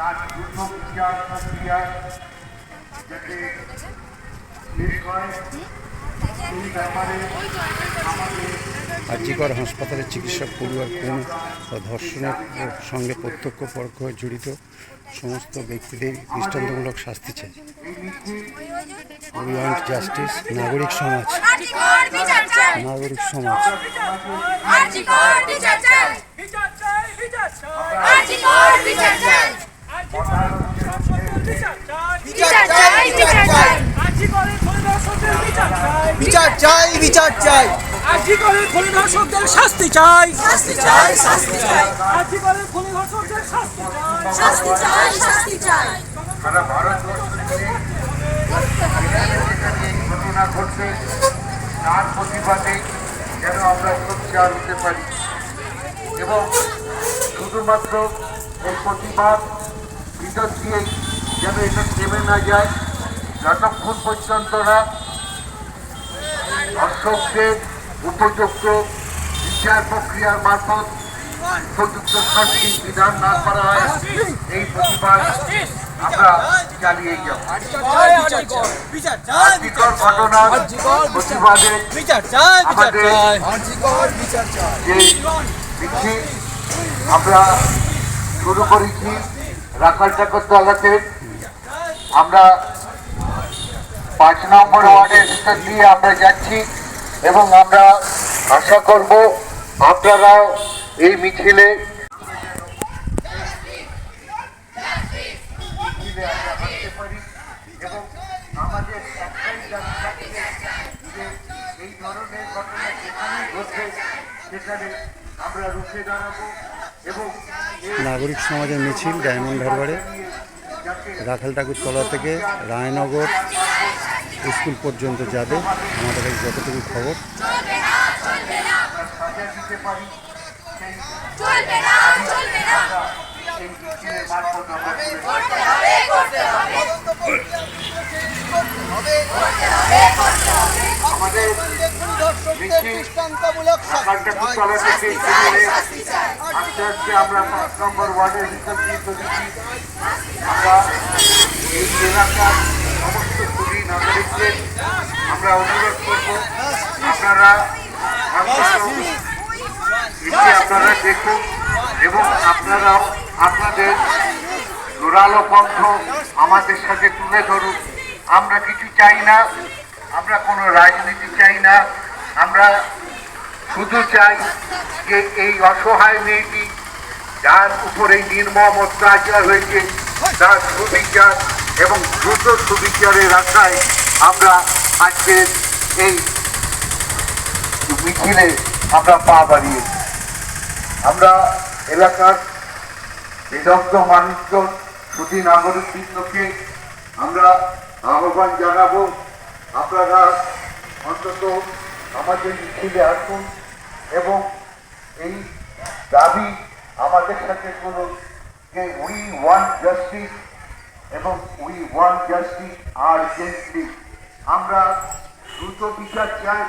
তার দ্রুত বিচার প্রক্রিয়া যাতে শেষ হয় সেই ব্যাপারে আমাদের আরজিকর হাসপাতালের চিকিৎসক পড়ুয়ার খুন ও ধর্ষণের সঙ্গে প্রত্যক্ষ পরোক্ষ জড়িত সমস্ত ব্যক্তিদের দৃষ্টান্তমূলক শাস্তি চাই। We want justice. নাগরিক সমাজ বিচার চাই, বিচার চাই। আরজিকরের খুনি ধর্ষকদের শাস্তি চাই, শাস্তি চাই, শাস্তি চাই। আরজিকরের খুনি ধর্ষকদের শাস্তি চাই, শাস্তি চাই, শাস্তি চাই। সারা ভারতবর্ষ জুড়ে এই ঘটনা ঘটছে তার প্রতিবাদে যেন আমরা সোচ্চার হতে পারি এবং শুধুমাত্র এই প্রতিবাদ ভিতর দিয়েই যেন এটা থেমে না যায় যতক্ষণ পর্যন্ত না ধর্ষকদের উপযুক্ত বিচার প্রক্রিয়ার মারফত উপযুক্ত শাস্তির বিধান না করা হয় এই প্রতিবাদ আমরা চালিয়ে যাব। আরজিকর ঘটনার প্রতিবাদে আমাদের যে মিছিল আমরা শুরু করেছি রাখাল ঠাকুরতলাতে, আমরা 5 নম্বর ওয়ার্ডের ভিতর দিয়ে আমরা যাচ্ছি এবং আমরা আশা করব আপনারাও এই মিছিলে এবং আমাদের একটাই দাবি থাকবে যে এই ধরনের ঘটনা যেখানেই ঘটবে সেখানে আমরা রুখে দাঁড়াবো এবং নাগরিক সমাজের মিছিল ডায়মন্ড হারবারে রাখাল ঠাকুরতলা থেকে রায়নগর স্কুল পর্যন্ত যাবে। আমাদের কাছে যতটুকু খবর সাজা দিতে পারি সেই এই মিছিলের মারফত আমরা আমাদের রাখাল ঠাকুরতলা থেকে আস্তে আস্তে আমরা 5 নম্বর ওয়ার্ডের ভিতর দিয়ে চলেছি। আমরা এই এলাকার সমস্ত খুবই নাগরিকদের আমরা অনুরোধ করব আপনারা আপনারা দেখুন এবং আপনারাও আপনাদের জোরালো কণ্ঠ আমাদের সাথে তুলে ধরুন। আমরা কিছু চাই না, আমরা কোনো রাজনীতি চাই না, আমরা শুধু চাই যে এই অসহায় মেয়েটি যার উপরে নির্মম অত্যাচার হয়েছে তার সুবিচার এবং দ্রুত সুবিচারের আশায় আমরা আজকের এই মিছিলে আমরা পা বাড়িয়েছি। আমরা এলাকার বিদগ্ধ মানুষজন সুধী নাগরিকবৃন্দকে আমরা আহ্বান জানাবো আপনারা অন্তত আমাদের মিছিলে আসুন এবং এই দাবি আমাদের সাথে করুন যে উই ওয়ান্ট জাস্টিস এবং উই ওয়ান্ট জাস্টিস আর্জেন্টলি। আমরা দ্রুত বিচার চাই।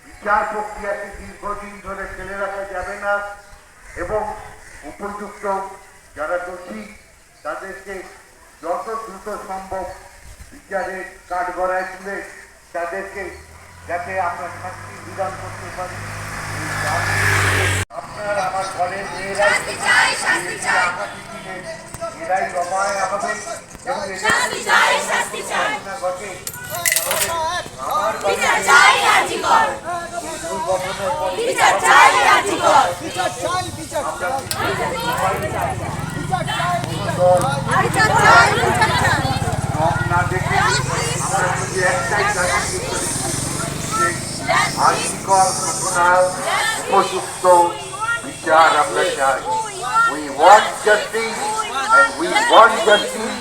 বিচার প্রক্রিয়াকে দীর্ঘদিন ধরে ফেলে রাখা যাবে না এবং উপযুক্ত যারা দোষী তাদেরকে যত দ্রুত সম্ভব বিচারের কাঠগড়ায় তুলে তাদেরকে যাতে আমরা শাস্তি বিধান করতে পারি। আপনার আমার ঘরের মেয়েরাই আগামী দিনে এরাই জমায় হবে এবং ঘটে না দেখে আমরা যদি একটাই দাবি করি যে আরজিকর ঘটনার উপযুক্ত বিচার আমরা চাই। We want justice and we want justice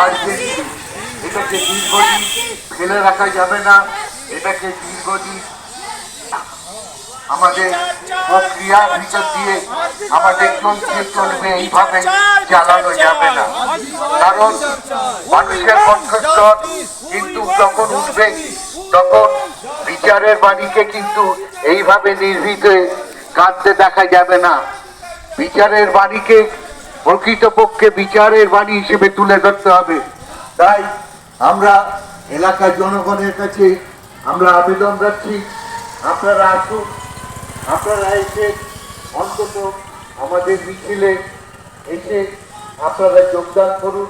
urgently. এটাকে দীর্ঘদিন ফেলে রাখা যাবে না, এটাকে দীর্ঘদিন আমাদের প্রক্রিয়ার ভিতর দিয়ে আমাদের চলবে, এইভাবে চালানো যাবে না। কারণ মানুষের কণ্ঠস্বর কিন্তু যখন উঠবে তখন বিচারের বাণীকে কিন্তু এইভাবে নির্ভীত কাঁদতে দেখা যাবে না। বিচারের বাণীকে প্রকৃতপক্ষে বিচারের বাণী হিসেবে তুলে ধরতে হবে। তাই আমরা এলাকার জনগণের কাছে আমরা আবেদন রাখছি, আপনারা আসুন, আপনারা এসে অন্তত আমাদের মিছিলে এসে আপনারা যোগদান করুন।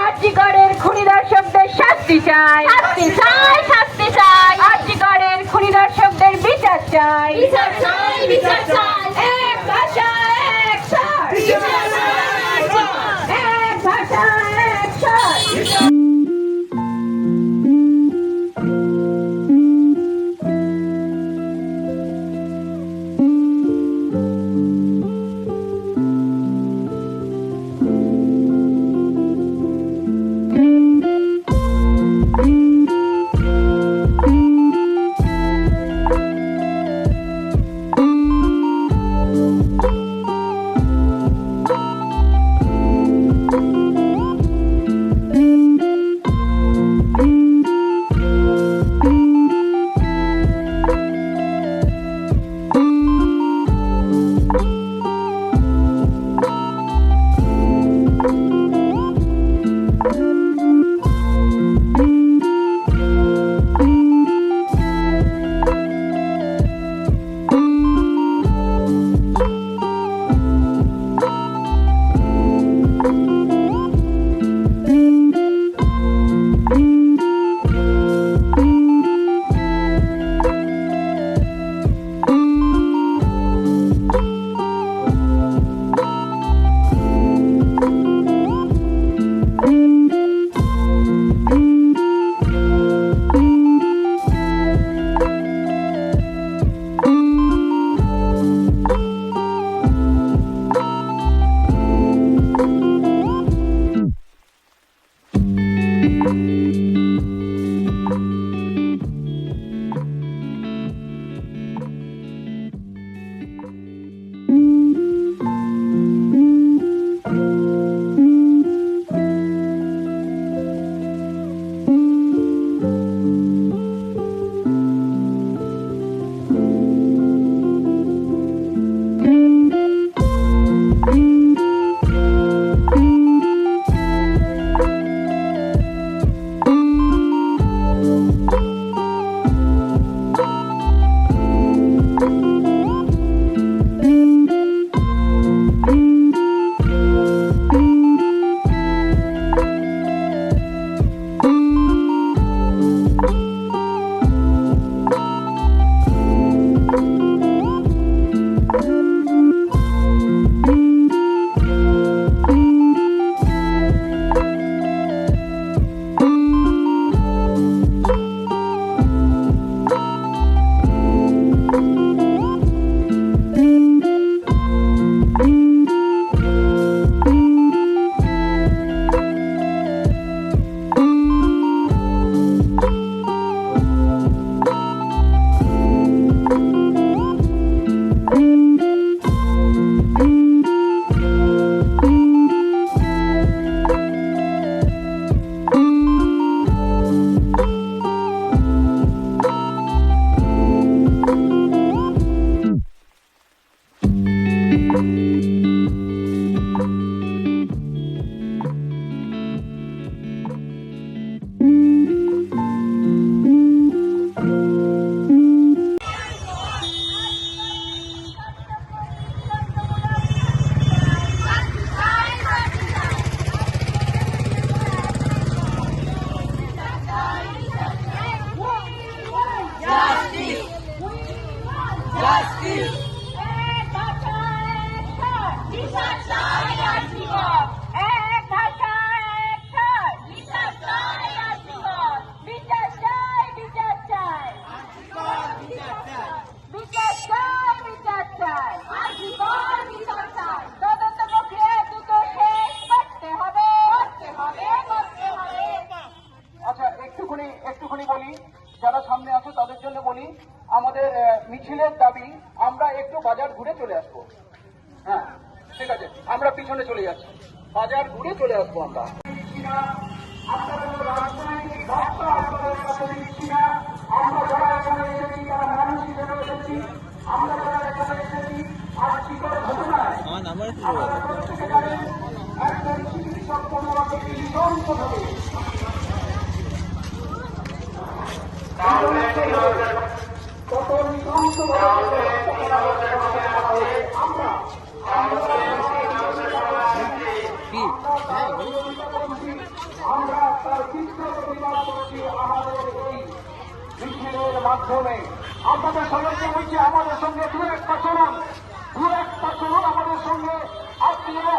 আজিগড়ের খুনি দর্শকদের শাস্তি চাই, শাস্তি চাই, শাস্তি চাই। আজিগড়ের খুনি দর্শকদের বিচার চাই, বিচার চাই, বিচার চাই। এক ভাষা এক স্বর, এক ভাষা এক স্বর। আচ্ছা, একটুখানি বলি, যারা সামনে আছে তাদের জন্য বলি, আমাদের মিছিলের দাবি আমরা একটু বাজার ঘুরে চলে আসবো। হ্যাঁ, ঠিক আছে, আমরা পিছনে চলে যাচ্ছি, বাজার ঘুরে চলে আসবো আমরা। আমরা যারা এখানে এসেছি তারা মানুষ হিসেবে এসেছি, আমরা যারা এখানে এসেছি আর্থিকর ঘটনায় আপনারা প্রত্যেকে জানেন একজন চিকিৎসক কোনোভাবে নৃশংসভাবে কত নৃশংসভাবে আমরা আমরা তার তীব্র প্রতিবাদ করছি আমাদের এই মিছিলের মাধ্যমে। আপনাদের সবাইকে বলছি, আমাদের সঙ্গে দু একটা চলুন আমাদের সঙ্গে, আপনিও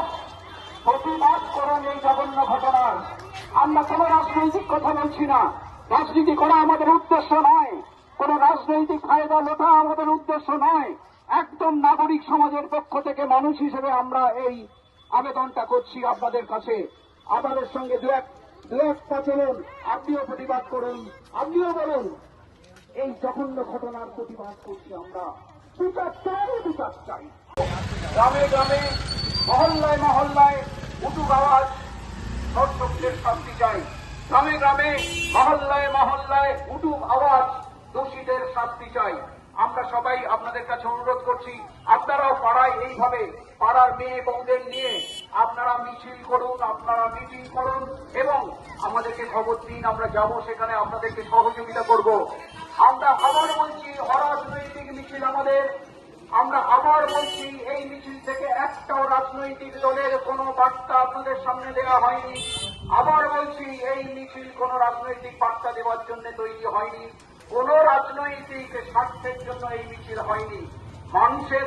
প্রতিবাদ করেন এই জঘন্য ঘটনার। আমরা কোনো রাজনৈতিক কথা বলছি না, রাজনীতি করা আমাদের উদ্দেশ্য নয়, কোন রাজনৈতিক ফায়দা লোটা আমাদের উদ্দেশ্য নয়। একদম নাগরিক সমাজের পক্ষ থেকে মানুষ হিসেবে আমরা এই আবেদনটা করছি আপনাদের কাছে। আপনাদের সঙ্গে দু একটা চলুন, আপনিও প্রতিবাদ করুন, আপনিও বলুন এই জঘন্য ঘটনার প্রতিবাদ করছি আমরা। বিচার চাই। গ্রামে গ্রামে মহল্লায় মহল্লায় উটুক আওয়াজ, ধর্ষকদের শাস্তি চাই। গ্রামে গ্রামে মহল্লায় মহল্লায় উটুক আওয়াজ, দোষীদের শাস্তি চাই। আমরা সবাই আপনাদের কাছে অনুরোধ করছি, আপনারাও পাড়ায় এইভাবে পাড়ার মেয়ে বউদের নিয়ে আপনারা মিছিল করুন, আপনারা মিটিং করুন এবং আমাদেরকে খবর দিন, আমরা যাব সেখানে, আপনাদেরকে সহযোগিতা করব। আমরা আবার বলছি, অরাজনৈতিক মিছিল আমাদের। আমরা আবার বলছি, এই মিছিল থেকে একটাও রাজনৈতিক দলের কোনো বার্তা আপনাদের সামনে দেওয়া হয়নি। আবার বলছি, এই মিছিল কোনো রাজনৈতিক বার্তা দেওয়ার জন্য তৈরি হয়নি, কোন রাজনৈতিক স্বার্থের জন্য এই মিছিল হয়নি। মানুষের